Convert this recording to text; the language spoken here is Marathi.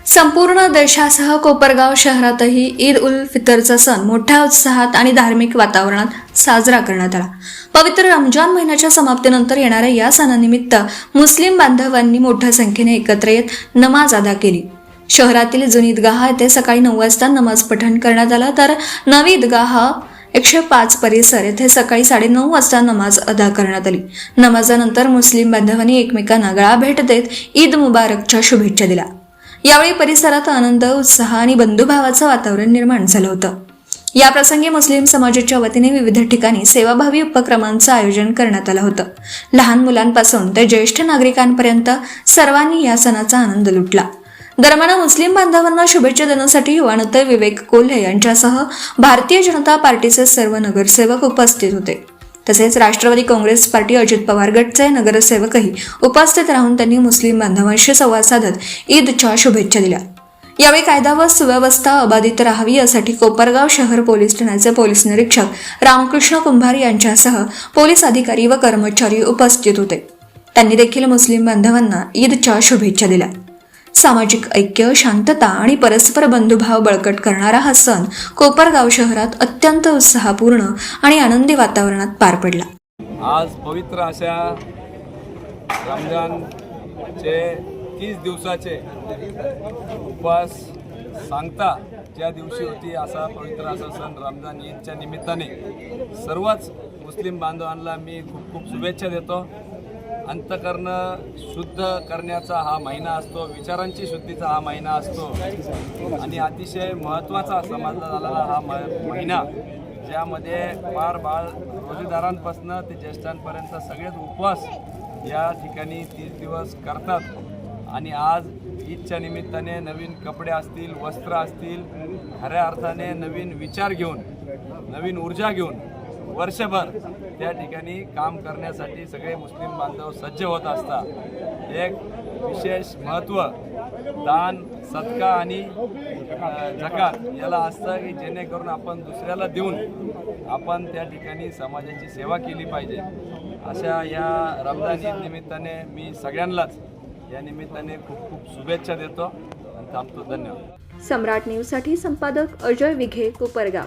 संपूर्ण देशासह कोपरगाव शहरातही ईद उल फितरचा सण मोठ्या उत्साहात आणि धार्मिक वातावरणात साजरा करण्यात आला। पवित्र रमजान महिन्याच्या समाप्तीनंतर येणाऱ्या या सणानिमित्त मुस्लिम बांधवांनी मोठ्या संख्येने एकत्र येत नमाज अदा केली। शहरातील जुनी ईदगाह येथे सकाळी 9 वाजता नमाज पठण करण्यात आला, तर नवी ईदगाह 105 परिसर येथे सकाळी 9:30 वाजता नमाज अदा करण्यात आली। नमाजानंतर मुस्लिम बांधवांनी एकमेकांना गळा भेट देत ईद मुबारकच्या शुभेच्छा दिल्या। यावेळी परिसरात आनंद, उत्साह आणि बंधुभावाचं वातावरण निर्माण झालं होतं। या प्रसंगी मुस्लिम समाजाच्या वतीने विविध ठिकाणी सेवाभावी उपक्रमांचं आयोजन करण्यात आलं होतं। लहान मुलांपासून ते ज्येष्ठ नागरिकांपर्यंत सर्वांनी या सणाचा आनंद लुटला। दरम्यान मुस्लिम बांधवांना शुभेच्छा देण्यासाठी युवानेते विवेक कोल्हे यांच्यासह भारतीय जनता पार्टीचे सर्व नगरसेवक उपस्थित होते। तसेच राष्ट्रवादी काँग्रेस पार्टी अजित पवार गटचे नगरसेवकही उपस्थित राहून त्यांनी मुस्लिम बांधवांशी संवाद साधत ईदच्या शुभेच्छा दिल्या। यावेळी कायदा व सुव्यवस्था अबाधित राहावी यासाठी कोपरगाव शहर पोलीस ठाण्याचे पोलीस निरीक्षक रामकृष्ण कुंभार यांच्यासह पोलीस अधिकारी व कर्मचारी उपस्थित होते। त्यांनी देखील मुस्लिम बांधवांना ईदच्या शुभेच्छा दिल्या। सामाजिक ऐक्य, शांतता आणि परस्पर बंधुभाव बळकट करणारा हा सण कोपरगाव शहरात अत्यंत उत्साहपूर्ण आणि आनंदी वातावरणात पार पडला। आज पवित्र अशा रमजानचे 30 दिवसाचे उपवास सांगता ज्या दिवशी होती, असा पवित्र असा सण रमजान ईदच्या निमित्ताने सर्वच मुस्लिम बांधवांना मी खूप खूप शुभेच्छा देतो। अंतःकरण शुद्ध करण्याचा हा महिना असतो, विचारांची शुद्धीचा हा महिना असतो आणि अतिशय महत्त्वाचा समजला झालेला हा महिना, ज्यामध्ये फार बाळ रोजेदारांपासून ते ज्येष्ठांपर्यंत सगळेच उपवास या ठिकाणी 30 दिवस करतात। आणि आज ईदच्या निमित्ताने नवीन कपडे असतील, वस्त्र असतील, खऱ्या अर्थाने नवीन विचार घेऊन, नवीन ऊर्जा घेऊन वर्षभर त्या ठिकाणी काम करण्यासाठी सगळे मुस्लिम बांधव सज्ज होत असतात। एक विशेष महत्त्व दान, सदका आणि झकात याला असतं की जेणेकरून आपण दुसऱ्याला देऊन आपण त्या ठिकाणी समाजाची सेवा केली पाहिजे। अशा या रमजान ईद निमित्ताने मी सगळ्यांनाच या निमित्ताने खूप खूप शुभेच्छा देतो आणि थांबतो। धन्यवाद। सम्राट न्यूजसाठी संपादक अजय विघे, कोपरगाव।